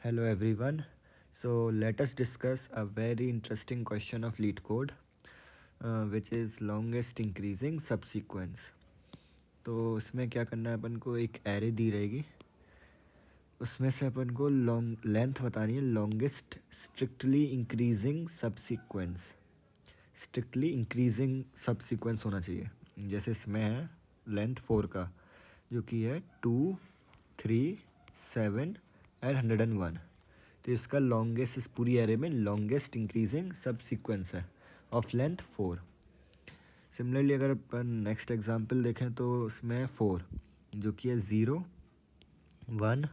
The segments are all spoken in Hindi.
Hello everyone. So let us discuss a very interesting question of lead code, which is longest increasing subsequence. तो इसमें क्या करना है, अपन को एक एरे दी रहेगी, उसमें से अपन को लॉन्ग लेंथ बतानी है लॉन्गेस्ट स्ट्रिक्टली इंक्रीजिंग सबसीक्वेंस होना चाहिए। जैसे इसमें है लेंथ 4 का, जो कि है 2, 3, 7 एंड 101। तो इसका लॉन्गेस्ट, इस पूरी एरे में लॉन्गेस्ट इंक्रीजिंग सब सीक्वेंस है ऑफ लेंथ 4। सिमिलरली अगर अपन नेक्स्ट एग्जांपल देखें तो उसमें 4, जो कि है 0, 1,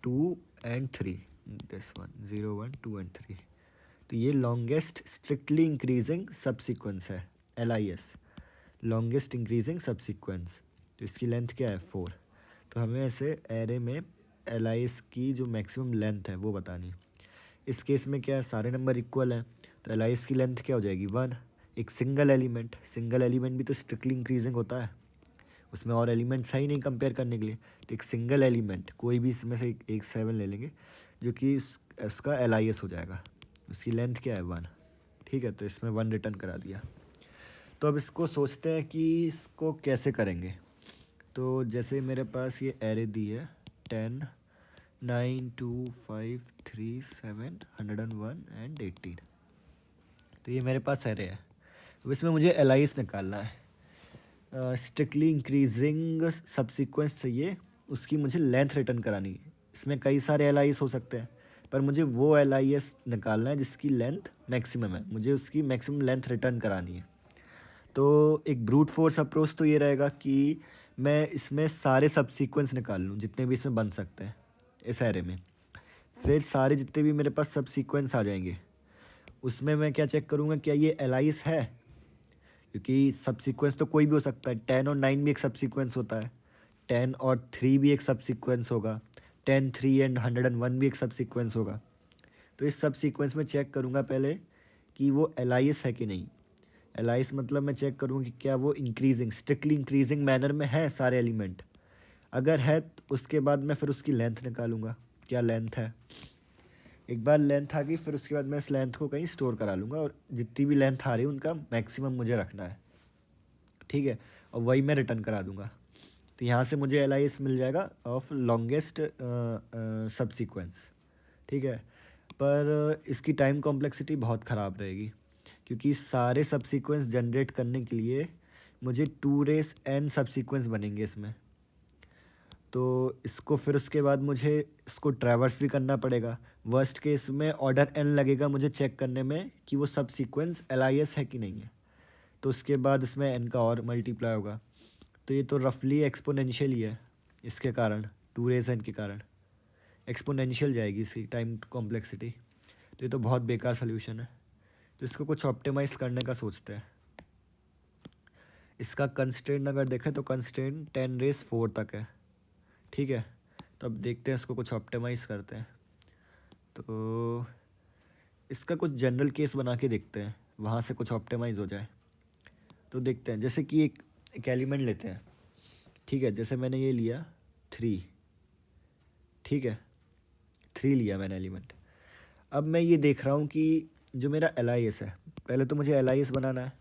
2 एंड 3। This one 0, 1, 2 and 3। तो ये लॉन्गेस्ट स्ट्रिक्टली इंक्रीजिंग सब सीक्वेंस है, LIS, लॉन्गेस्ट इंक्रीजिंग सब सीक्वेंस। तो इसकी लेंथ क्या है 4। तो हमें ऐसे एरे में LIS की जो मैक्सिमम लेंथ है वो बतानी। इस केस में क्या है, सारे नंबर इक्वल हैं, तो LIS की लेंथ क्या हो जाएगी 1। एक सिंगल एलिमेंट भी तो स्ट्रिक्टली इंक्रीजिंग होता है, उसमें और एलिमेंट्स है ही नहीं कंपेयर करने के लिए। तो एक सिंगल एलिमेंट कोई भी इसमें से एक 7 ले लेंगे, जो कि इसका LIS हो जाएगा। उसकी लेंथ क्या है 1। ठीक है, तो इसमें 1 रिटर्न करा दिया। तो अब इसको सोचते हैं कि इसको कैसे करेंगे। तो जैसे मेरे पास ये एरे दी है 10, 9, 2, 5, 3, 7, 101 एंड 18। तो ये मेरे पास एरे है। अब इसमें मुझे LIS निकालना है। स्ट्रिक्टली इंक्रीजिंग सबसीक्वेंस चाहिए, उसकी मुझे लेंथ रिटर्न करानी है। इसमें कई सारे LIS हो सकते हैं, पर मुझे वो LIS निकालना है जिसकी लेंथ मैक्सिमम है, मुझे उसकी मैक्सिमम लेंथ रिटर्न करानी है। तो एक ब्रूट फोर्स अप्रोच तो ये रहेगा कि मैं इसमें सारे सबसीक्वेंस निकाल लूँ जितने भी इसमें बन सकते हैं इस एरे में। फिर सारे जितने भी मेरे पास सबसीक्वेंस आ जाएंगे, उसमें मैं क्या चेक करूँगा, क्या ये LIS है, क्योंकि सबसीक्वेंस तो कोई भी हो सकता है। 10 और 9 भी एक सबसीक्वेंस होता है, 10 और 3 भी एक सबसीक्वेंस होगा, 10, 3 एंड 101 भी एक सबसीक्वेंस होगा। तो इस सबसीक्वेंस में चेक करूँगा पहले कि वो LIS है कि नहीं। LIS मतलब मैं चेक करूँगा कि क्या वो स्ट्रिक्टली इंक्रीजिंग मैनर में है सारे एलिमेंट। अगर है तो उसके बाद मैं फिर उसकी लेंथ निकालूंगा, क्या लेंथ है। एक बार लेंथ आ गई, फिर उसके बाद मैं इस लेंथ को कहीं स्टोर करा लूँगा, और जितनी भी लेंथ आ रही है उनका मैक्सिमम मुझे रखना है। ठीक है, और वही मैं रिटर्न करा दूँगा। तो यहाँ से मुझे LIS मिल जाएगा ऑफ लॉन्गेस्ट सबसीक्वेंस। ठीक है, पर इसकी टाइम कॉम्प्लेक्सिटी बहुत ख़राब रहेगी, क्योंकि सारे सबसीक्वेंस जनरेट करने के लिए मुझे 2n सबसीक्वेंस बनेंगे इसमें। तो इसको फिर उसके बाद मुझे इसको ट्रैवर्स भी करना पड़ेगा। वर्स्ट केस में ऑर्डर n लगेगा मुझे चेक करने में कि वो सब सीक्वेंस LIS है कि नहीं है। तो उसके बाद इसमें n का और मल्टीप्लाई होगा। तो ये तो रफली एक्सपोनेंशियल ही है, इसके कारण 2n के कारण एक्सपोनेंशियल जाएगी इसकी टाइम कॉम्प्लेक्सिटी। तो ये तो बहुत बेकार सोल्यूशन है। तो इसको कुछ ऑप्टिमाइज करने का सोचते हैं। इसका कंस्ट्रेंट अगर देखें तो कंस्ट्रेंट 10⁴ तक है। ठीक है, तो अब देखते हैं इसको कुछ ऑप्टिमाइज़ करते हैं। तो इसका कुछ जनरल केस बना के देखते हैं, वहाँ से कुछ ऑप्टिमाइज़ हो जाए। तो देखते हैं, जैसे कि एक एलिमेंट लेते हैं। ठीक है, जैसे मैंने ये लिया 3। ठीक है, 3 लिया मैंने एलिमेंट। अब मैं ये देख रहा हूँ कि जो मेरा LIS है, पहले तो मुझे LIS बनाना है।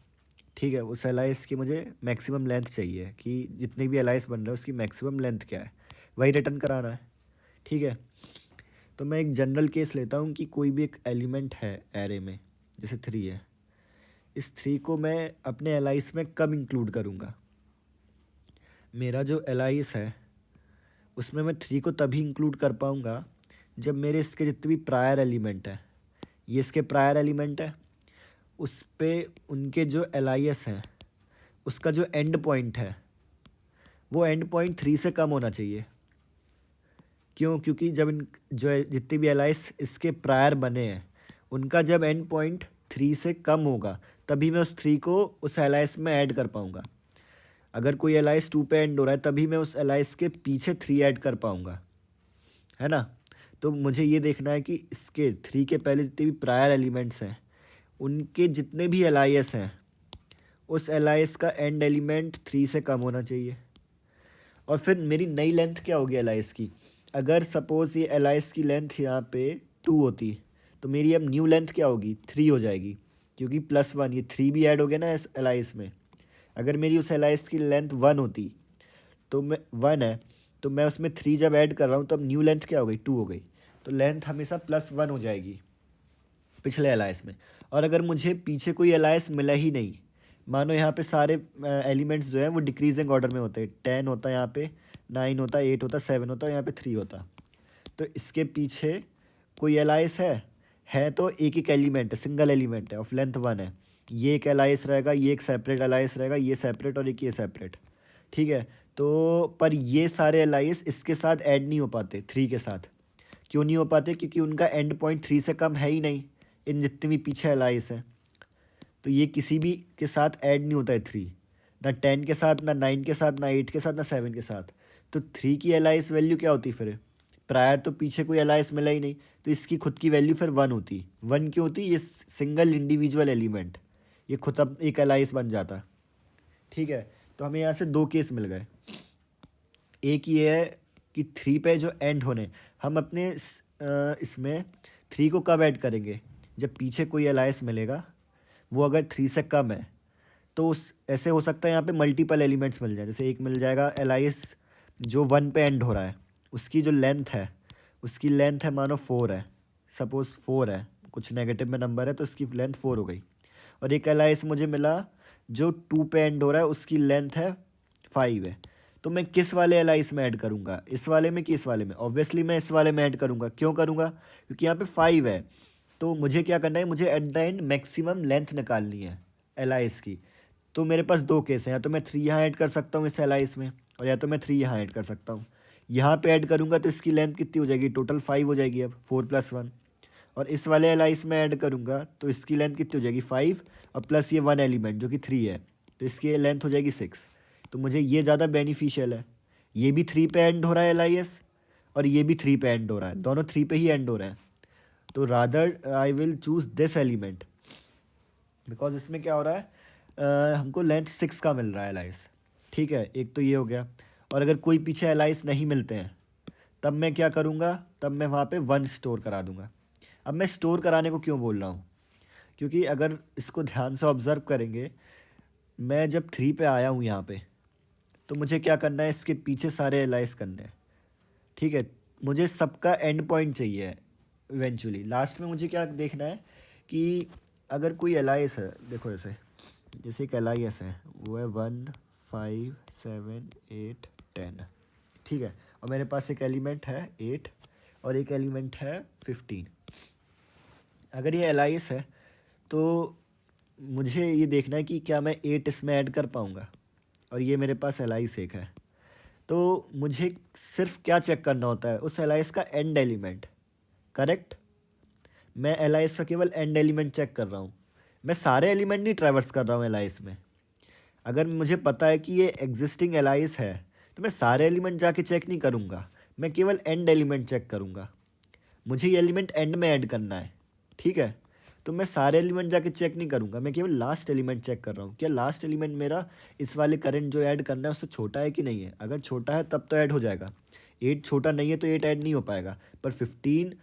ठीक है, उस LIS की मुझे मैक्सिमम लेंथ चाहिए कि जितने भी LIS बन रहे हैं उसकी मैक्सिमम लेंथ क्या है, वही रिटर्न कराना है। ठीक है, तो मैं एक जनरल केस लेता हूँ कि कोई भी एक एलिमेंट है एरे में, जैसे 3 है। इस 3 को मैं अपने LIS में कब इंक्लूड करूँगा। मेरा जो LIS है उसमें मैं 3 को तभी इंक्लूड कर पाऊँगा जब मेरे इसके जितने भी प्रायर एलिमेंट है, ये इसके प्रायर एलिमेंट है, उस पे उनके जो LIS हैं उसका जो एंड पॉइंट है वो एंड पॉइंट 3 से कम होना चाहिए। क्यों? क्योंकि जब इन जो जितने भी LIS इसके प्रायर बने हैं उनका जब एंड पॉइंट 3 से कम होगा तभी मैं उस 3 को उस LIS में ऐड कर पाऊँगा। अगर कोई LIS 2 पे एंड हो रहा है तभी मैं उस LIS के पीछे 3 ऐड कर पाऊँगा, है ना। तो मुझे ये देखना है कि इसके 3 के पहले जितने भी प्रायर एलिमेंट्स हैं उनके जितने भी LIS हैं उस LIS का एंड एलिमेंट 3 से कम होना चाहिए। और फिर मेरी नई लेंथ क्या होगी LIS की। अगर सपोज़ ये एलाइस की लेंथ यहाँ पे 2 होती तो मेरी अब न्यू लेंथ क्या होगी, 3 हो जाएगी, क्योंकि +1 ये 3 भी ऐड हो गया ना इस एलाइस में। अगर मेरी उस एलाइस की लेंथ 1 होती तो मैं 1 है, तो मैं उसमें 3 जब ऐड कर रहा हूँ तो अब न्यू लेंथ क्या हो गई, 2 हो गई। तो लेंथ हमेशा +1 हो जाएगी पिछले एलाइस में। और अगर मुझे पीछे कोई एलाइस मिला ही नहीं, मानो यहाँ पे सारे एलिमेंट्स जो हैं वो डिक्रीजिंग ऑर्डर में होते हैं, 10 होता है यहाँ पे, 9 होता है, 8 होता है, 7 होता है, यहाँ पे 3 होता। तो इसके पीछे कोई एलाइस है तो एक एक एलिमेंट है, सिंगल एलिमेंट है, ऑफ लेंथ 1 है। ये एक एलाइस रहेगा, ये एक सेपरेट एलाइस रहेगा, ये सेपरेट और एक ये सेपरेट। ठीक है, तो पर ये सारे एलाइस इसके साथ ऐड नहीं हो पाते 3 के साथ। क्यों नहीं हो पाते, क्योंकि उनका एंड पॉइंट 3 से कम है ही नहीं, इन जितने भी पीछे एलाइस हैं। तो ये किसी भी के साथ ऐड नहीं होता है 3, ना 10 के साथ, ना 9 के साथ, ना 8 के साथ, ना 7 के साथ। तो 3 की एलाइस वैल्यू क्या होती फिर, प्रायर तो पीछे कोई एलाइस मिला ही नहीं, तो इसकी खुद की वैल्यू फिर 1 होती। 1 क्यों होती, ये सिंगल इंडिविजुअल एलिमेंट ये खुद अब एक एलाइस बन जाता। ठीक है, तो हमें यहाँ से 2 केस मिल गए। एक ये है कि 3 पे जो एंड होने, हम अपने इसमें 3 को कब ऐड करेंगे, जब पीछे कोई एलाइस मिलेगा वो अगर 3 से कम है। तो उस ऐसे हो सकता है यहाँ पे मल्टीपल एलिमेंट्स मिल जाए, जैसे एक मिल जाएगा एलाइस जो 1 पे एंड हो रहा है, उसकी जो लेंथ है, उसकी लेंथ है मानो 4 है, सपोज़ 4 है, कुछ नेगेटिव में नंबर है तो उसकी लेंथ 4 हो गई। और एक एलाइस मुझे मिला जो 2 पे एंड हो रहा है, उसकी लेंथ है 5 है। तो मैं किस वाले एलाइस में ऐड करूँगा, इस वाले में कि इस वाले में? ऑब्वियसली मैं इस वाले में ऐड करूँगा। क्यों करूँगा, क्योंकि यहाँ पे 5 है। तो मुझे क्या करना है, मुझे at the end maximum length निकालनी है एलाइस की। तो मेरे पास 2 केस हैं, या तो मैं 3 यहाँ ऐड कर सकता हूँ इस एलाइस में, और या तो मैं 3 यहाँ ऐड कर सकता हूँ। यहाँ पे ऐड करूँगा तो इसकी लेंथ कितनी हो जाएगी, टोटल 5 हो जाएगी अब, 4 + 1। और इस वाले एलाइस में ऐड करूँगा तो इसकी लेंथ कितनी हो जाएगी, 5, और प्लस ये 1 एलिमेंट जो कि 3 है, तो इसकी लेंथ हो जाएगी 6। तो मुझे ये ज़्यादा बेनिफिशियल है, ये भी 3 पे एंड हो रहा है एलाइस, और ये भी 3 पे एंड हो रहा है, दोनों 3 पे ही एंड हो रहे हैं। तो rather I will choose this element, because इसमें क्या हो रहा है, हमको लेंथ 6 का मिल रहा है एलाइस। ठीक है, एक तो ये हो गया। और अगर कोई पीछे एलाइस नहीं मिलते हैं तब मैं क्या करूँगा, तब मैं वहाँ पे 1 स्टोर करा दूँगा। अब मैं स्टोर कराने को क्यों बोल रहा हूँ, क्योंकि अगर इसको ध्यान से ऑब्ज़र्व करेंगे, मैं जब 3 पे आया हूँ यहाँ पे, तो मुझे क्या करना है, इसके पीछे सारे एलाइस करने हैं। ठीक है, मुझे सबका एंड पॉइंट चाहिए इवेंचुअली। लास्ट में मुझे क्या देखना है कि अगर कोई एलाइस है, देखो जैसे एक एलाइस है, वो है 1, 5, 7, 8, 10। ठीक है, और मेरे पास एक एलिमेंट है 8 और एक एलिमेंट है 15। अगर ये एलाइस है तो मुझे ये देखना है कि क्या मैं 8 इसमें ऐड कर पाऊँगा, और ये मेरे पास एलाइस एक है। तो मुझे सिर्फ क्या चेक करना होता है, उस एलाइस का एंड एलिमेंट। करेक्ट, मैं एलाइस का केवल एंड एलिमेंट चेक कर रहा हूँ, मैं सारे एलिमेंट नहीं ट्रैवर्स कर रहा हूँ एलाइस में। अगर मुझे पता है कि ये एग्जिस्टिंग एलाइस है तो मैं सारे एलिमेंट जाके चेक नहीं करूँगा, मैं केवल एंड एलिमेंट चेक करूँगा। मुझे ये एलिमेंट एंड में ऐड करना है। ठीक है, तो मैं सारे एलिमेंट जाके चेक नहीं करूँगा, मैं केवल लास्ट एलिमेंट चेक कर रहा हूँ, क्या लास्ट एलिमेंट मेरा इस वाले करंट जो ऐड करना है उससे छोटा है कि नहीं है। अगर छोटा है तब तो ऐड हो जाएगा, 8 छोटा नहीं है तो 8 ऐड नहीं हो पाएगा। पर 15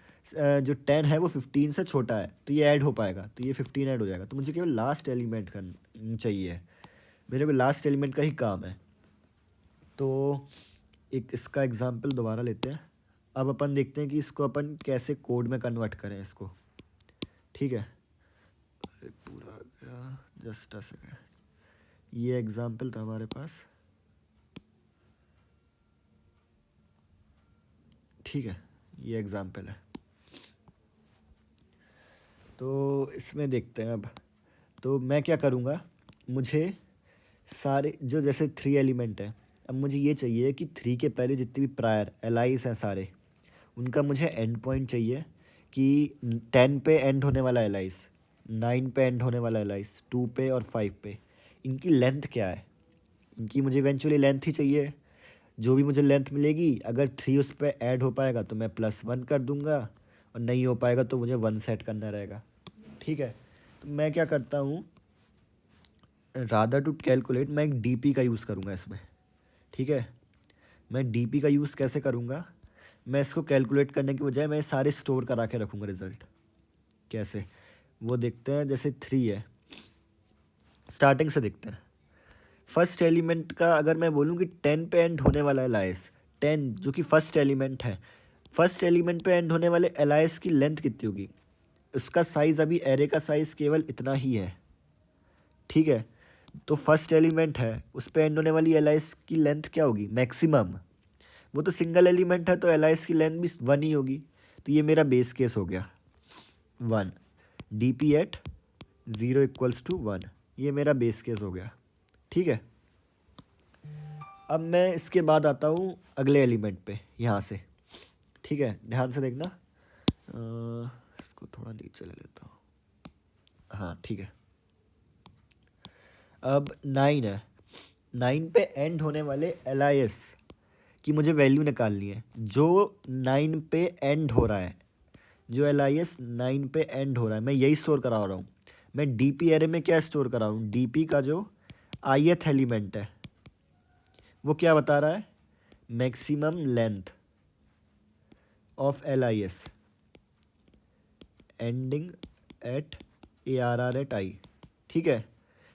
जो 10 है वो 15 से छोटा है तो ये ऐड हो पाएगा, तो ये 15 ऐड हो जाएगा। तो मुझे केवल लास्ट एलिमेंट करना चाहिए, मेरे को लास्ट एलिमेंट का ही काम है। तो एक इसका एग्जांपल दोबारा लेते हैं। अब अपन देखते हैं कि इसको अपन कैसे कोड में कन्वर्ट करें इसको। ठीक है, अरे पूरा गया, जस्ट अ सेकेंड। ये एग्जांपल था हमारे पास। ठीक है, ये एग्जांपल है, तो इसमें देखते हैं अब। तो मैं क्या करूँगा, मुझे सारे जो जैसे 3 एलिमेंट है, अब मुझे ये चाहिए कि 3 के पहले जितने भी प्रायर एलाइस हैं सारे, उनका मुझे एंड पॉइंट चाहिए कि 10 पे एंड होने वाला एलाइस, 9 पे एंड होने वाला एलाइस, 2 पे और 5 पे, इनकी लेंथ क्या है। इनकी मुझे इवेंचुअली लेंथ ही चाहिए। जो भी मुझे लेंथ मिलेगी, अगर 3 उस पर ऐड हो पाएगा तो मैं +1 कर दूंगा, और नहीं हो पाएगा तो मुझे 1 सेट करना रहेगा। ठीक है, तो मैं क्या करता हूँ, रादर टू कैलकुलेट, मैं एक DP का यूज़ करूँगा इसमें। ठीक है, मैं DP का यूज़ कैसे करूँगा, मैं इसको कैलकुलेट करने की बजाय मैं सारे स्टोर करा के रखूँगा रिजल्ट। कैसे वो देखते हैं, जैसे 3 है, स्टार्टिंग से देखते हैं। फर्स्ट एलिमेंट का अगर मैं बोलूँ कि 10 पे एंड होने वाला एलाइस, 10 जो कि फर्स्ट एलिमेंट है, फर्स्ट एलिमेंट पे एंड होने वाले एलाइस की लेंथ कितनी होगी? उसका साइज़ अभी एरे का साइज़ केवल इतना ही है, ठीक है। तो फर्स्ट एलिमेंट है, उस पे एंड होने वाली एलाइस की लेंथ क्या होगी? मैक्सिमम। वो तो सिंगल एलिमेंट है तो एलाइस की लेंथ भी 1 ही होगी। तो ये मेरा बेस केस हो गया 1, डी पी एट 0 = 1, ये मेरा बेस केस हो गया, ठीक है। अब मैं इसके बाद आता हूँ अगले एलिमेंट पे, यहाँ से, ठीक है, ध्यान से देखना। इसको थोड़ा नीचे ले लेता हूँ, हाँ ठीक है। अब 9 है, 9 पे एंड होने वाले एलाइस की मुझे वैल्यू निकालनी है, जो 9 पे एंड हो रहा है, जो एलाइस 9 पे एंड हो रहा है, मैं यही स्टोर करा रहा हूँ। मैं डी पी एरे में क्या स्टोर करा हूँ? डी पी का जो ith एलिमेंट है वो क्या बता रहा है? Maximum length of alias ending eight ARR@i, ठीक है।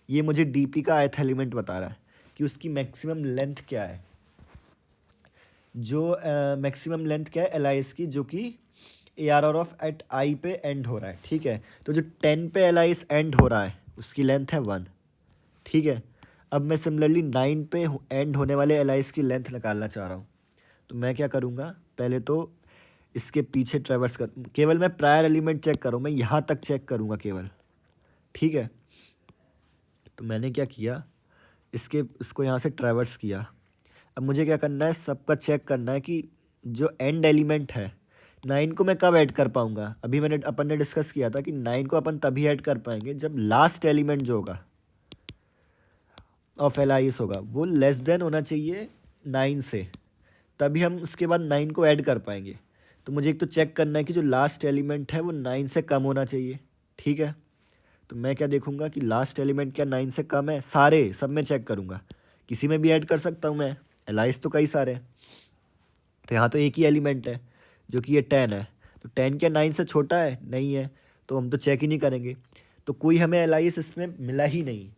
ये मुझे डीपी का ith एलिमेंट बता रहा है कि उसकी मैक्सिमम लेंथ क्या है, जो मैक्सिमम लेंथ क्या है एलाइस की, जो कि ARR@i पे एंड हो रहा है, ठीक है। तो जो 10 पे एलाइस एंड हो रहा है उसकी लेंथ है 1, ठीक है। अब मैं सिमिलरली 9 पे एंड होने वाले एलाइस की लेंथ निकालना चाह रहा हूँ। तो मैं क्या करूँगा, पहले तो इसके पीछे ट्रैवर्स कर, केवल मैं प्रायर एलिमेंट चेक करूँ, मैं यहाँ तक चेक करूँगा केवल, ठीक है। तो मैंने क्या किया, इसको यहाँ से ट्रैवर्स किया। अब मुझे क्या करना है, सबका चेक करना है कि जो एंड एलिमेंट है 9 को मैं कब ऐड कर पाऊँगा। अभी अपन ने डिस्कस किया था कि 9 को अपन तभी ऐड कर पाएंगे जब लास्ट एलिमेंट जो होगा ऑफ एलाइस होगा वो लेस देन होना चाहिए 9 से, तभी हम उसके बाद 9 को ऐड कर पाएंगे। तो मुझे एक तो चेक करना है कि जो लास्ट एलिमेंट है वो 9 से कम होना चाहिए, ठीक है। तो मैं क्या देखूंगा कि लास्ट एलिमेंट क्या 9 से कम है, सारे सब में चेक करूंगा, किसी में भी ऐड कर सकता हूँ मैं, एलाइस तो कई सारे हैं। तो यहाँ तो एक ही एलिमेंट है जो कि ये 10 है, तो 10 क्या 9 से छोटा है? नहीं है, तो हम तो चेक ही नहीं करेंगे। तो कोई हमें एलाइस इसमें मिला ही नहीं।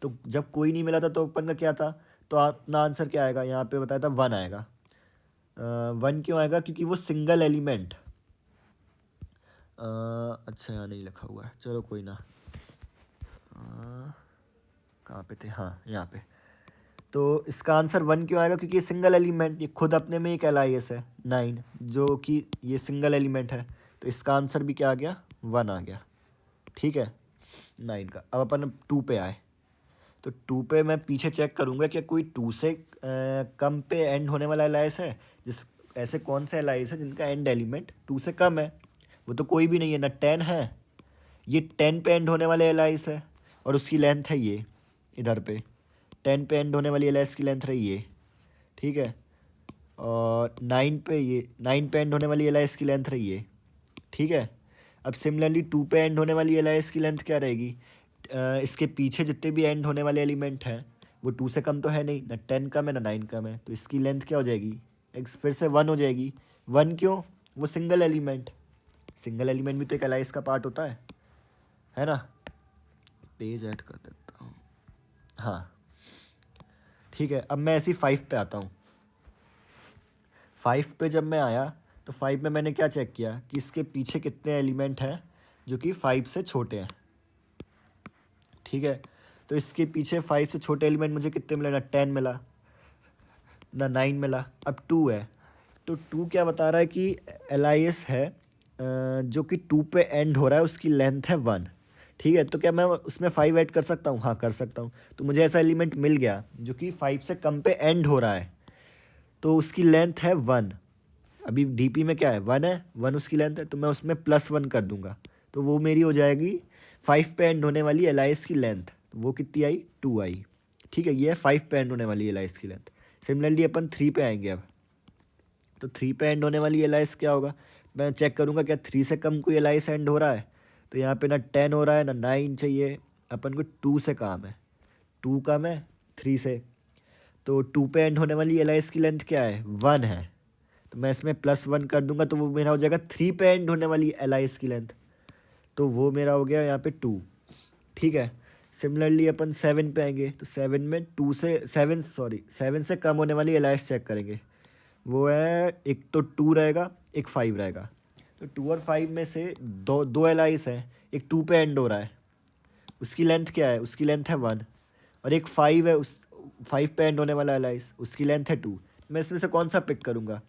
तो जब कोई नहीं मिला था तो अपन का क्या था, तो अपना आंसर क्या आएगा, यहाँ पे बताया था 1 आएगा। 1 क्यों आएगा? क्योंकि वो सिंगल एलिमेंट, अच्छा यहाँ नहीं लिखा हुआ है, चलो कोई ना, कहाँ पे थे, हाँ यहाँ पे। तो इसका आंसर 1 क्यों आएगा? क्योंकि ये सिंगल एलिमेंट, ये खुद अपने में एक एलाइस है 9, जो कि ये सिंगल एलिमेंट है, तो इसका आंसर भी क्या आ गया? 1 आ गया, ठीक है 9 का। अब अपन 2 पे आए, तो 2 पे मैं पीछे चेक करूँगा कि कोई 2 से कम पे एंड होने वाला एलाइस है, ऐसे कौन से एलाइस है जिनका एंड एलिमेंट 2 से कम है? वो तो कोई भी नहीं है ना, 10 है, ये 10 पे एंड होने वाले एलाइस है और उसकी लेंथ है ये, इधर पे 10 पे एंड होने वाली एलाइस की लेंथ रही ये, ठीक है। और 9 पे, ये 9 पे एंड होने वाली एलाइस की लेंथ रही ये, ठीक है। अब सिमिलरली 2 पे एंड होने वाली एलाइस की लेंथ क्या रहेगी? इसके पीछे जितने भी एंड होने वाले एलिमेंट हैं वो 2 से कम तो है नहीं, ना 10 कम है ना 9 कम है, तो इसकी लेंथ क्या हो जाएगी? फिर से 1 हो जाएगी। 1 क्यों? वो सिंगल एलिमेंट, सिंगल एलिमेंट भी तो एक एलाइस का पार्ट होता है ना। पेज ऐड कर देता हूँ, हाँ ठीक है। अब मैं ऐसी 5 पे आता हूँ। 5 पे जब मैं आया तो 5 में मैंने क्या चेक किया कि इसके पीछे कितने एलिमेंट हैं जो कि 5 से छोटे हैं, ठीक है। तो इसके पीछे 5 से छोटे एलिमेंट मुझे कितने मिले? ना 10 मिला ना 9 मिला। अब 2 है, तो 2 क्या बता रहा है कि एलाइस है जो कि 2 पे एंड हो रहा है, उसकी लेंथ है 1, ठीक है। तो क्या मैं उसमें 5 ऐड कर सकता हूँ? हाँ कर सकता हूँ। तो मुझे ऐसा एलिमेंट मिल गया जो कि 5 से कम पे एंड हो रहा है, तो उसकी लेंथ है 1। अभी डीपी में क्या है? 1 है, 1 उसकी लेंथ है, तो मैं उसमें +1 कर दूंगा, तो वो मेरी हो जाएगी 5 पे एंड होने वाली एलाइस की लेंथ। तो वो कितनी आई? 2 आई, ठीक है। ये है 5 पे एंड होने वाली एलाइस की लेंथ। सिमिलरली अपन 3 पे आएंगे अब, तो 3 पे एंड होने वाली एलाइस क्या होगा? मैं चेक करूँगा क्या 3 से कम कोई एलाइस एंड हो रहा है, तो यहाँ पे ना 10 हो रहा है ना 9 चाहिए, अपन को 2 से काम है, 2 कम है 3 से, तो 2 पे एंड होने वाली एलाइस की लेंथ क्या है? 1 है, तो मैं इसमें +1 कर दूंगा तो वो मेरा हो जाएगा 3 पे एंड होने वाली एलाइस की लेंथ, तो वो मेरा हो गया यहाँ पे 2। ठीक है, सिमिलरली अपन 7 पे आएंगे तो 7 में 7 से कम होने वाली एलाइस चेक करेंगे। वो है एक तो 2 रहेगा, एक 5 रहेगा। तो 2 और 5 में से दो दो एलाइस हैं, एक 2 पे एंड हो रहा है, उसकी लेंथ क्या है, उसकी लेंथ है 1, और एक 5 है, उस 5 पे एंड होने वाला एलाइस, उसकी लेंथ है 2। मैं इसमें से कौन सा पिक करूँगा,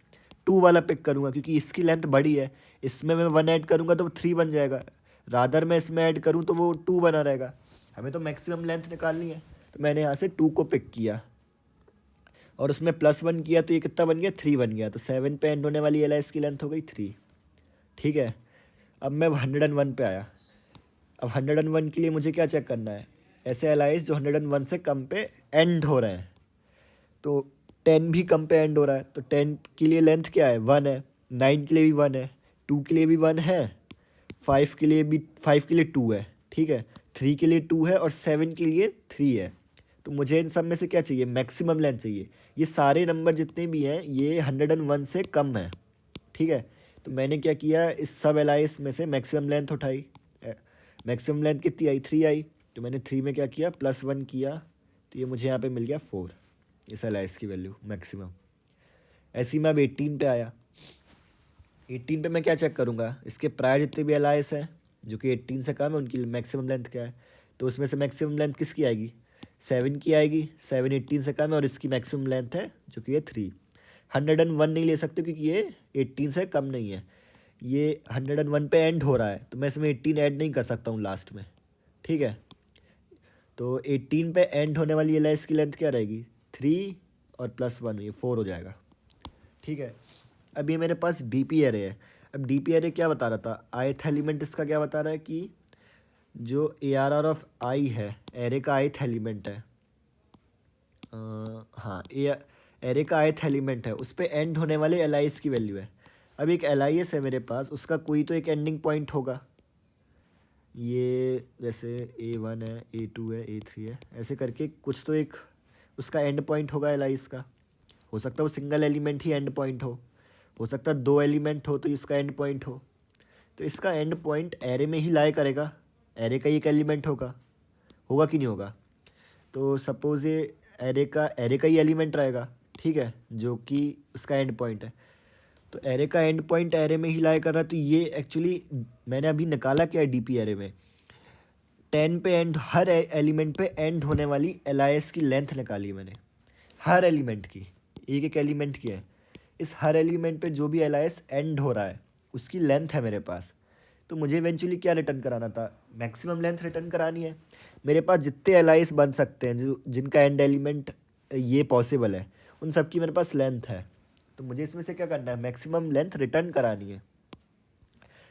2 वाला पिक करूँगा, क्योंकि इसकी लेंथ बड़ी है। इसमें मैं 1 ऐड करूँगा तो वो 3 बन जाएगा, रादर मैं इसमें ऐड करूँ तो वो 2 बना रहेगा। हमें तो मैक्सिमम लेंथ निकालनी है, तो मैंने यहाँ से 2 को पिक किया और उसमें +1 किया तो ये कितना बन गया, 3 बन गया। तो 7 पे एंड होने वाली एलाइस की लेंथ हो गई 3। ठीक है, अब मैं 101 पे आया। अब 101 के लिए मुझे क्या चेक करना है, ऐसे एलाइस जो 101 से कम पे एंड हो रहे हैं। तो 10 भी कम पे एंड हो रहा है, तो 10 के लिए लेंथ क्या है, 1 है, 9 के लिए भी 1 है, 2 के लिए भी 1 है, 5 के लिए 2 है। ठीक है, 3 के लिए 2 है और 7 के लिए 3 है। तो मुझे इन सब में से क्या चाहिए, मैक्सिमम लेंथ चाहिए। ये सारे नंबर जितने भी हैं ये 101 से कम है। ठीक है, तो मैंने क्या किया, इस सब एलाइस में से मैक्सिमम लेंथ उठाई। मैक्सिमम लेंथ कितनी आई, 3 आई। तो मैंने 3 में क्या किया, +1 किया, तो ये मुझे यहाँ पे मिल गया 4, इस एलाइस की वैल्यू मैक्सिमम। ऐसे ही मैं अब 18 पे आया। 18 पे मैं क्या चेक करूँगा, इसके प्रायर जितने भी एलाइस हैं जो कि 18 से कम है उनकी मैक्सिमम लेंथ क्या है। तो उसमें से मैक्सिमम लेंथ किसकी आएगी, 7 की आएगी। 7 18 से कम है और इसकी मैक्सिमम लेंथ है जो कि ये 3। 101 नहीं ले सकते क्योंकि ये 18 से कम नहीं है, ये 101 पे एंड हो रहा है, तो मैं इसमें 18 ऐड नहीं कर सकता हूँ लास्ट में। ठीक है, तो 18 पे एंड होने वाली एलाइस की लेंथ क्या रहेगी, 3 और +1, ये 4 हो जाएगा। ठीक है, अब ये मेरे पास डीपी एरे है। अब डीपी एरे क्या बता रहा था, ith एलिमेंट इसका क्या बता रहा है कि जो ARR ऑफ आई है, एरे का ith एलिमेंट है, हाँ एरे का ith एलिमेंट है, उस पर एंड होने वाले एलाइस की वैल्यू है। अब एक एलाइस है मेरे पास, उसका कोई तो एक एंडिंग पॉइंट होगा, ये जैसे A1 है, A2 है, A3 है, ऐसे करके कुछ तो एक उसका एंड पॉइंट होगा एलाइस का। हो सकता है वो single element he and point हो सकता है 2 एलिमेंट हो तो इसका एंड पॉइंट हो। तो इसका एंड पॉइंट एरे में ही लाई करेगा, एरे का ही एक एलिमेंट होगा कि नहीं होगा। तो सपोज़ ये एरे का ही एलिमेंट रहेगा, ठीक है, जो कि उसका एंड पॉइंट है। तो एरे का एंड पॉइंट एरे में ही लाई कर रहा है, तो ये एक्चुअली मैंने अभी निकाला क्या है डीपी एरे में, 10 पे एंड, हर एलिमेंट पे एंड होने वाली एलाइस की लेंथ निकाली मैंने, हर एलिमेंट की, एक एक एलिमेंट की है। इस हर एलिमेंट पे जो भी एलाइस एंड हो रहा है उसकी लेंथ है मेरे पास। तो मुझे इवेंचुअली क्या रिटर्न कराना था, मैक्सिमम लेंथ रिटर्न करानी है। मेरे पास जितने एलाइस बन सकते हैं जो जिनका एंड एलिमेंट ये पॉसिबल है, उन सब की मेरे पास लेंथ है। तो मुझे इसमें से क्या करना है, मैक्सिमम लेंथ रिटर्न करानी है।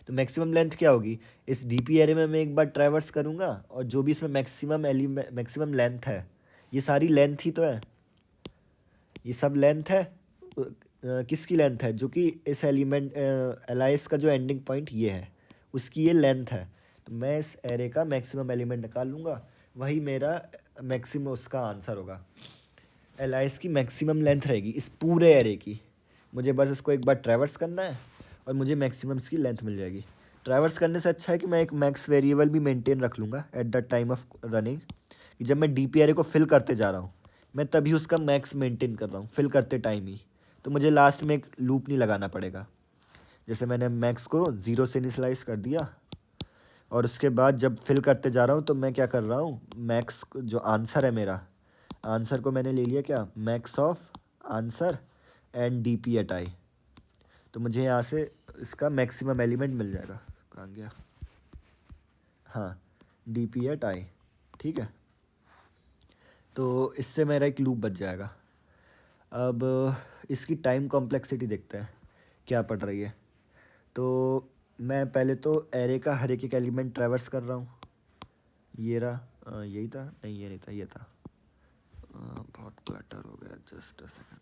तो मैक्सिमम लेंथ क्या होगी, इस डीपी एरे में मैं एक बार ट्रैवर्स करूँगा और जो भी इसमें मैक्सिमम लेंथ है, ये सारी लेंथ ही तो है, ये सब लेंथ है। किसकी लेंथ है, जो कि इस एलाइस का जो एंडिंग पॉइंट ये है, उसकी ये लेंथ है। तो मैं इस एरे का मैक्सिमम एलिमेंट निकाल लूँगा, वही मेरा मैक्सिमम उसका आंसर होगा। एलाइस की मैक्सिमम लेंथ रहेगी इस पूरे एरे की। मुझे बस इसको एक बार ट्रैवर्स करना है और मुझे मैक्सिमम की लेंथ मिल जाएगी। ट्रैवर्स करने से अच्छा है कि मैं एक मैक्स वेरिएबल भी मेंटेन रख लूँगा at the time of running, कि जब मैं डीपी एरे को फिल करते जा रहा हूँ मैं तभी उसका मैक्स मेंटेन कर रहा हूँ फिल करते टाइम ही, तो मुझे लास्ट में एक लूप नहीं लगाना पड़ेगा। जैसे मैंने मैक्स को 0 से इनिशियलाइज कर दिया और उसके बाद जब फिल करते जा रहा हूँ तो मैं क्या कर रहा हूँ, मैक्स जो आंसर है मेरा, आंसर को मैंने ले लिया क्या, max of answer and DP at I. तो मुझे यहाँ से इसका मैक्सिमम एलिमेंट मिल जाएगा, कहाँ गया, हाँ डीपी एट आई। ठीक है, तो इससे मेरा एक लूप बच जाएगा। अब इसकी टाइम कॉम्प्लेक्सिटी देखते हैं क्या पड़ रही है। तो मैं पहले तो एरे का हर एक एलिमेंट ट्रैवर्स कर रहा हूँ, ये रहा, यही था, नहीं ये नहीं था, ये था, बहुत क्लटर हो गया, जस्ट अ सेकंड।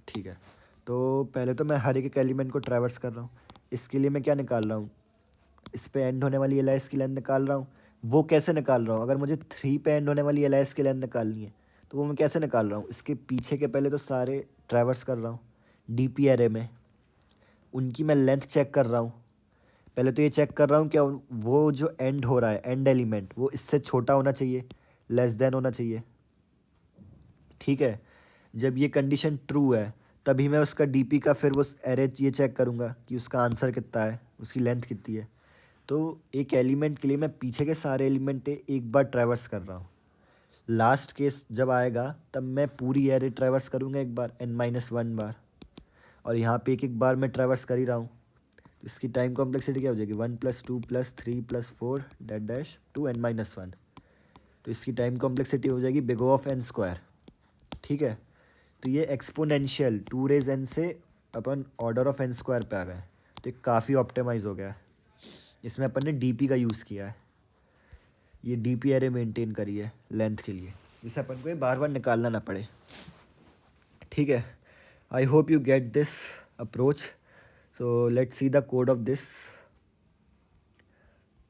ठीक है, तो पहले तो मैं हर एक एलिमेंट को ट्रैवर्स कर रहा हूँ। इसके लिए मैं क्या निकाल रहा हूँ, इस पे एंड होने वाली एलाइस की लेंथ निकाल रहा हूँ। वो कैसे निकाल रहा हूँ, अगर मुझे 3 पे एंड होने वाली एलाइस की लेंथ निकालनी है तो वो मैं कैसे निकाल रहा हूँ, इसके पीछे के पहले तो सारे ट्रैवर्स कर रहा हूँ डीपी एरे में, उनकी मैं लेंथ चेक कर रहा हूँ। पहले तो ये चेक कर रहा हूँ क्या वो जो एंड हो रहा है, एंड एलिमेंट, वो इससे छोटा होना चाहिए, लेस देन होना चाहिए। ठीक है, जब ये कंडीशन ट्रू है तभी मैं उसका डीपी का फिर वो एरे ये चेक करूँगा कि उसका आंसर कितना है, उसकी लेंथ कितनी है। तो एक एलिमेंट के लिए मैं पीछे के सारे एलिमेंट एक बार ट्रैवर्स कर रहा हूँ। लास्ट केस जब आएगा तब मैं पूरी एरे ट्रैवर्स करूँगा एक बार, n-1 बार, और यहाँ पे एक एक बार मैं ट्रैवर्स कर ही रहा हूँ। तो इसकी टाइम कॉम्प्लेक्सिटी क्या हो जाएगी, 1+2+3+4 डैट डैश 2n-1। तो इसकी टाइम कॉम्प्लेक्सिटी हो जाएगी बिग O ऑफ n²। ठीक है, तो ये एक्सपोनेंशियल 2 raise n से अपन ऑर्डर ऑफ n² पे आ गए। तो ये काफ़ी ऑप्टिमाइज हो गया है। इसमें अपन ने डीपी का यूज़ किया है, ये डीपी एरे मेंटेन करी है लेंथ के लिए, जिससे अपन को ये बार बार निकालना ना पड़े। ठीक है, I hope you get this approach. So let's see the code of this.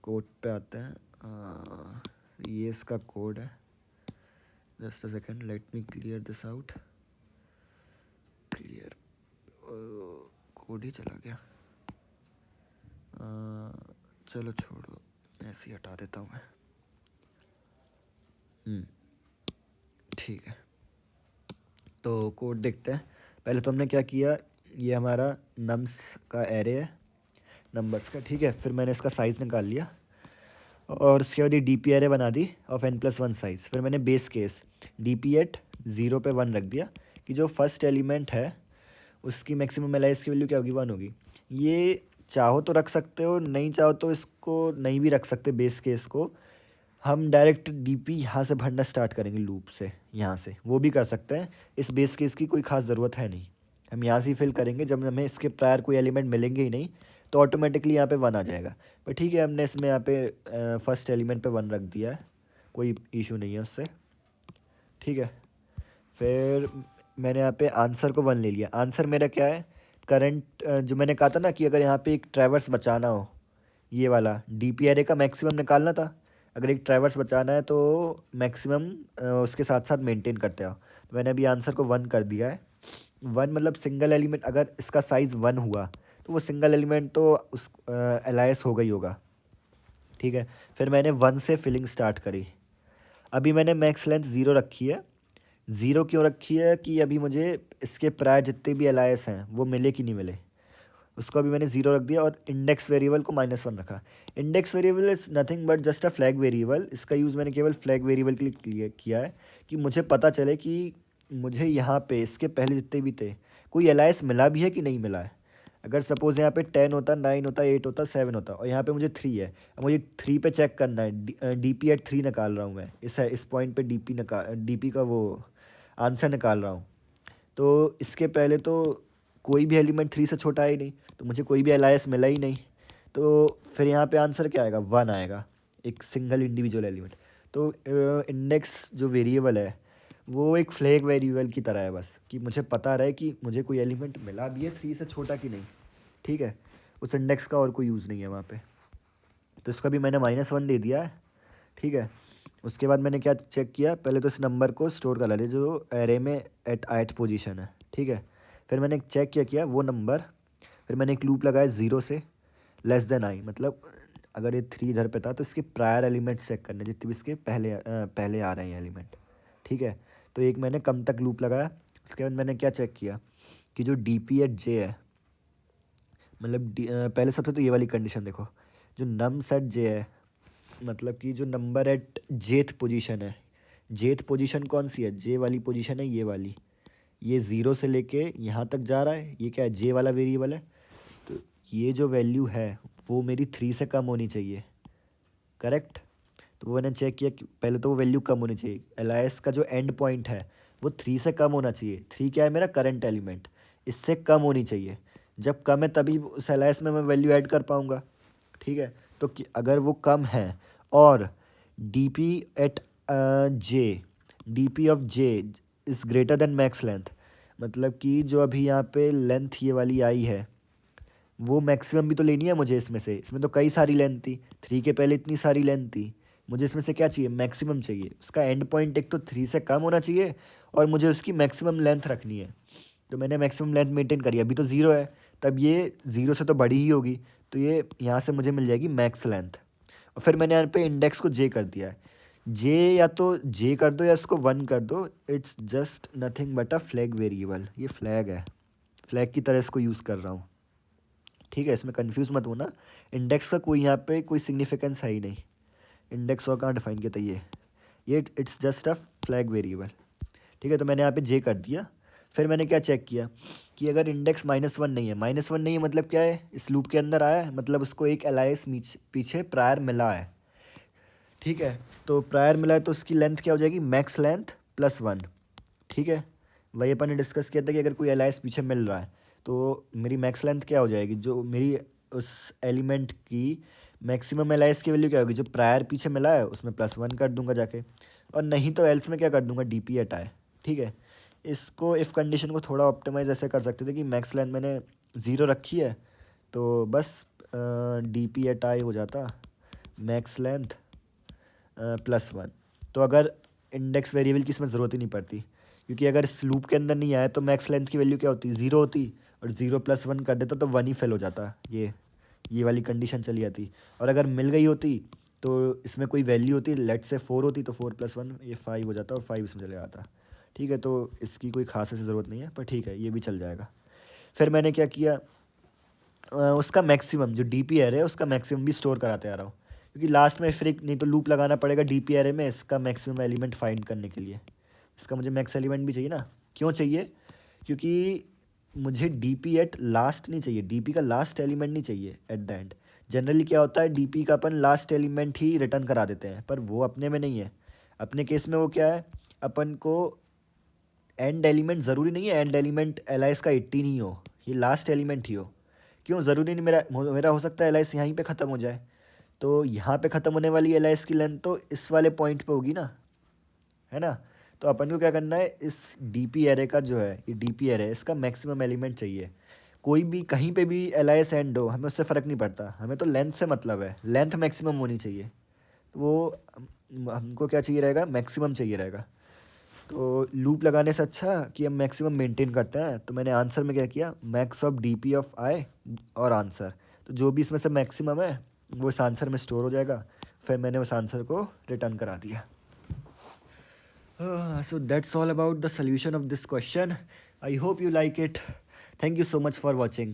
Code पे आते हैं। ये इसका कोड है, just a second, let me clear this out. Clear, code ही चला गया। चलो छोड़ो, ऐसे ही हटा देता हूँ मैं। ठीक है, तो कोड देखते हैं। पहले तो हमने क्या किया, ये हमारा नम्स का एरे है, नंबर्स का। ठीक है, फिर मैंने इसका साइज़ निकाल लिया और उसके बाद ये डीपी एरे बना दी ऑफ n+1 साइज़। फिर मैंने बेस केस डीपी एट 0 पे 1 रख दिया कि जो फर्स्ट एलिमेंट है उसकी मैक्सिमम एलाइज की वैल्यू क्या होगी, 1 होगी। ये चाहो तो रख सकते हो, नहीं चाहो तो इसको नहीं भी रख सकते। बेस केस को हम डायरेक्ट डीपी यहाँ से भरना स्टार्ट करेंगे लूप से, यहाँ से वो भी कर सकते हैं। इस बेस केस की कोई ख़ास ज़रूरत है नहीं, हम यहाँ से ही फिल करेंगे। जब हमें इसके प्रायर कोई एलिमेंट मिलेंगे ही नहीं तो ऑटोमेटिकली यहाँ पे 1 आ जाएगा। पर ठीक है, हमने इसमें यहाँ पे फर्स्ट एलिमेंट पे 1 रख दिया है, कोई इशू नहीं है उससे। ठीक है, फिर मैंने यहाँ पे आंसर को 1 ले लिया। आंसर मेरा क्या है, करंट, जो मैंने कहा था ना कि अगर यहाँ पे एक ट्रैवर्स बचाना हो, ये वाला डीपी एरे का मैक्सिमम निकालना था। अगर एक ट्रैवर्स बचाना है तो मैक्सिमम उसके साथ साथ मेंटेन करते आओ। तो मैंने अभी आंसर को 1 कर दिया है। 1 मतलब सिंगल एलिमेंट, अगर इसका साइज़ 1 हुआ तो वो सिंगल एलिमेंट तो उस एलाइस हो गई होगा। ठीक है, फिर मैंने 1 से फिलिंग स्टार्ट करी। अभी मैंने मैक्स लेंथ 0 रखी है। 0 क्यों रखी है कि अभी मुझे इसके प्रायर जितने भी एलाइस हैं वो मिले कि नहीं मिले, उसको अभी मैंने 0 रख दिया। और इंडेक्स वेरिएबल को -1 रखा। Index variable is nothing but just a flag variable. इसका यूज़ मैंने केवल फ्लैग वेरिएबल के लिए किया है कि मुझे पता चले कि मुझे यहाँ पे इसके पहले जितने भी थे कोई एलाइस मिला भी है कि नहीं मिला है। अगर सपोज़ यहाँ पे 10 होता, 9 होता, 8 होता, 7 होता और यहाँ पे मुझे 3 है, अब मुझे 3 पे चेक करना है। डीपी एट 3 निकाल रहा हूँ मैं, इस पॉइंट पे डीपी का वो आंसर निकाल रहा हूँ। तो इसके पहले तो कोई भी एलिमेंट 3 से छोटा है ही नहीं, तो मुझे कोई भी एलाइस मिला ही नहीं। तो फिर यहाँ पे आंसर क्या आएगा, 1 आएगा, एक सिंगल इंडिविजुअल एलिमेंट। तो इंडेक्स जो वेरिएबल है वो एक फ्लैग वेरिएबल की तरह है, बस कि मुझे पता रहे कि मुझे कोई एलिमेंट मिला भी है 3 से छोटा कि नहीं। ठीक है, उस इंडेक्स का और कोई यूज़ नहीं है वहाँ पे। तो इसका भी मैंने -1 दे दिया है। ठीक है, उसके बाद मैंने क्या चेक किया, पहले तो इस नंबर को स्टोर कर लिया जो एरे में एट 8th पोजीशन है। ठीक है, फिर मैंने चेक किया वो नंबर। फिर मैंने एक लूप लगाया 0 से लेस देन i, मतलब अगर ये 3 इधर पे था तो इसके प्रायर एलिमेंट्स चेक करने, जितने भी इसके पहले आ रहे हैं एलिमेंट। ठीक है, तो एक मैंने कम तक लूप लगाया। उसके बाद मैंने क्या चेक किया कि जो डीपी एट जे है, मतलब पहले सबसे तो ये वाली कंडीशन देखो, जो नम सेट जे है, मतलब कि जो नंबर एट जेथ पोजीशन है, जेथ पोजीशन कौन सी है, जे वाली पोजीशन है, ये वाली। ये 0 से लेके यहाँ तक जा रहा है, ये क्या है, जे वाला वेरिएबल है। तो ये जो वैल्यू है वो मेरी 3 से कम होनी चाहिए, करेक्ट। तो वो मैंने चेक किया कि पहले तो वो वैल्यू कम होनी चाहिए। एलाइस का जो एंड पॉइंट है वो 3 से कम होना चाहिए। 3 क्या है, मेरा करंट एलिमेंट, इससे कम होनी चाहिए। जब कम है तभी उस एलाइस में मैं वैल्यू ऐड कर पाऊँगा। ठीक है, तो अगर वो कम है और D P at J, D P of J is greater than max length, मतलब कि जो अभी यहाँ पे लेंथ ये वाली आई है वो मैक्सिमम भी तो लेनी है मुझे। इसमें तो कई सारी लेंथ थी, 3 के पहले इतनी सारी लेंथ थी। मुझे इसमें से क्या चाहिए, मैक्सिमम चाहिए। उसका एंड पॉइंट एक तो 3 से कम होना चाहिए और मुझे उसकी मैक्सिमम लेंथ रखनी है। तो मैंने मैक्सिमम लेंथ मेंटेन करी, अभी तो 0 है, तब ये 0 से तो बड़ी ही होगी, तो ये यहाँ से मुझे मिल जाएगी मैक्स लेंथ। और फिर मैंने यहाँ पे इंडेक्स को जे कर दिया है। जे या तो जे कर दो या इसको 1 कर दो, it's just nothing but a flag variable. ये फ्लैग है, फ्लैग की तरह इसको यूज़ कर रहा हूँ, ठीक है, इसमें कंफ्यूज मत होना। इंडेक्स का कोई यहाँ पे कोई सिग्निफिकेंस है ही नहीं, इंडेक्स और कहाँ डिफाइन किया था ये it's just a flag variable, ठीक है। तो मैंने यहाँ पे जे कर दिया। फिर मैंने क्या चेक किया कि अगर इंडेक्स -1 नहीं है, -1 नहीं है मतलब क्या है, इस लूप के अंदर आया है, मतलब उसको एक एलाइस पीछे प्रायर मिला है, ठीक है। तो प्रायर मिला है तो उसकी लेंथ क्या हो जाएगी, मैक्स लेंथ +1, ठीक है। वही अपन ने डिस्कस किया था कि अगर कोई एलाइस पीछे मिल रहा है तो मेरी मैक्स लेंथ क्या हो जाएगी, जो मेरी उस एलिमेंट की मैक्सिमम एलाइस की वैल्यू क्या होगी, जो प्रायर पीछे मिला है उसमें +1 कर दूंगा जाके, और नहीं तो एल्स में क्या कर दूंगा, DP@i, ठीक है। इसको इफ़ कंडीशन को थोड़ा ऑप्टिमाइज ऐसे कर सकते थे कि मैक्स लेंथ मैंने 0 रखी है तो बस DP@i हो जाता मैक्स लेंथ +1। तो अगर इंडेक्स वेरिएबल की इसमें ज़रूरत ही नहीं पड़ती, क्योंकि अगर इस लूप के अंदर नहीं आया तो मैक्स लेंथ की वैल्यू क्या होती, 0 होती, और 0 +1 कर देता तो 1 ही फेल हो जाता, ये वाली कंडीशन चली जाती। और अगर मिल गई होती तो इसमें कोई वैल्यू होती, लेट से 4 होती, तो 4 + 1 ये 5 हो जाता और 5 इसमें चले जाता, ठीक है। तो इसकी कोई खास ऐसी ज़रूरत नहीं है, पर ठीक है, ये भी चल जाएगा। फिर मैंने क्या किया, उसका मैक्सिमम जो DP एरे है उसका मैक्सिमम भी स्टोर कराते आ रहा हूँ, क्योंकि लास्ट में फिर एक नहीं तो लूप लगाना पड़ेगा DP एरे में इसका मैक्सिमम एलिमेंट फाइंड करने के लिए। इसका मुझे मैक्स एलिमेंट भी चाहिए ना, क्यों चाहिए, क्योंकि मुझे DP एट लास्ट नहीं चाहिए, DP का लास्ट एलिमेंट नहीं चाहिए एट द एंड। जनरली क्या होता है, DP का अपन लास्ट एलिमेंट ही रिटर्न करा देते हैं, पर वो अपने में नहीं है। अपने केस में वो क्या है, अपन को एंड एलिमेंट ज़रूरी नहीं है एंड एलिमेंट एलाइस का 18 ही हो, ये लास्ट एलिमेंट ही हो। क्यों ज़रूरी नहीं, मेरा मेरा हो सकता है एलाइस यहीं पे ख़त्म हो जाए, तो यहाँ पे ख़त्म होने वाली एलाइस की लेंथ तो इस वाले पॉइंट पे होगी ना, है ना। तो अपन को क्या करना है, इस DP एरे का जो है, ये DP एरे इसका मैक्सिमम एलिमेंट चाहिए। कोई भी कहीं पे भी एलाइस एंड हो, हमें उससे फ़र्क नहीं पड़ता, हमें तो लेंथ से मतलब है, लेंथ मैक्सिमम होनी चाहिए। तो वो हमको क्या चाहिए रहेगा, मैक्सिमम चाहिए रहेगा। तो लूप लगाने से अच्छा कि हम मैक्सिमम मेंटेन करते हैं, तो मैंने आंसर में क्या किया, मैक्स ऑफ DP(i) और आंसर, तो जो भी इसमें से मैक्सिमम है वो इस आंसर में स्टोर हो जाएगा। फिर मैंने उस आंसर को रिटर्न करा दिया। So that's all about the solution of this question. I hope you like it. Thank you so much for watching.